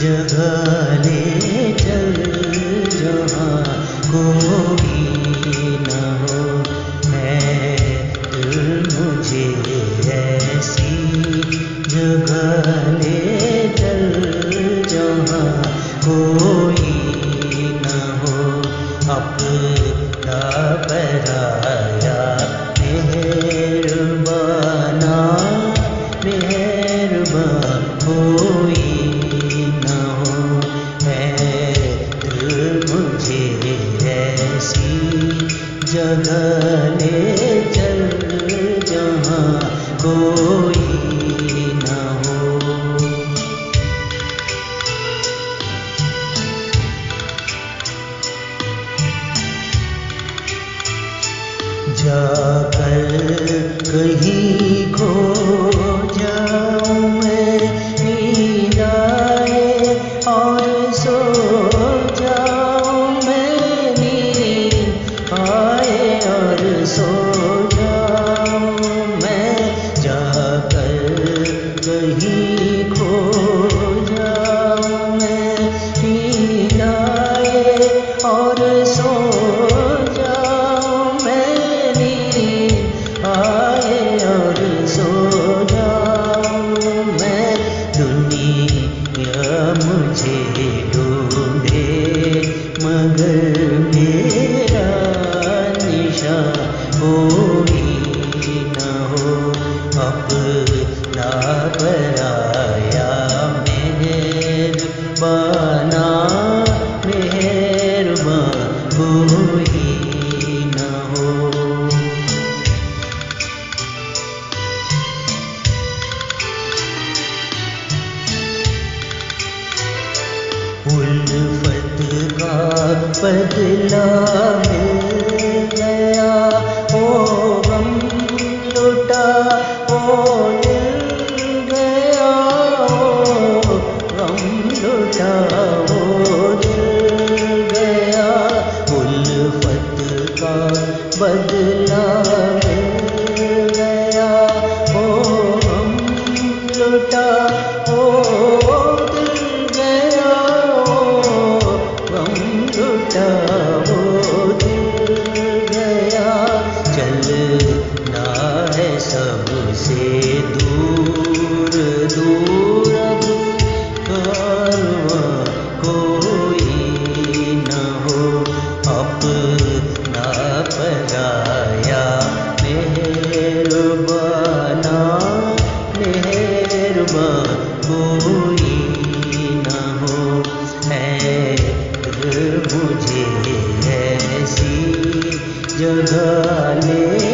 जगह ले चल जहाँ कोई न हो, है दिल मुझे ऐसी जगह ले चल जहाँ कोई न हो, अपना पराया मेहरबाना मेहरबान कोई न हो, है दिल मुझे ऐसी जगह ले चल जहाँ कोई न हो। जाकर कहीं खो जाऊं मैं, नींद आए और सो जाऊं मैं, नींद आए और सो जाऊं मैं, जाकर कहीं खो जाऊं मैं, नींद आए और सो मुझे ढूंढे मगर मेरा निशा कोई न हो, अपना पराया मेहरबाना मेहरबान कोई न हो। उल्फत का बदला मिल गया, ओ गम लुटा ओ दिल गया, ओ गम लुटा ओ दिल गया, उल्फत का बदला मिल गया, ओ गम लुटा ओ वो दिल गया, चलना है सबसे दूर दूर अब कारवां कोई न हो, अपना पराया मेहरबाना मेहरबान कोई न हो, है मुझे ऐसी जगह ले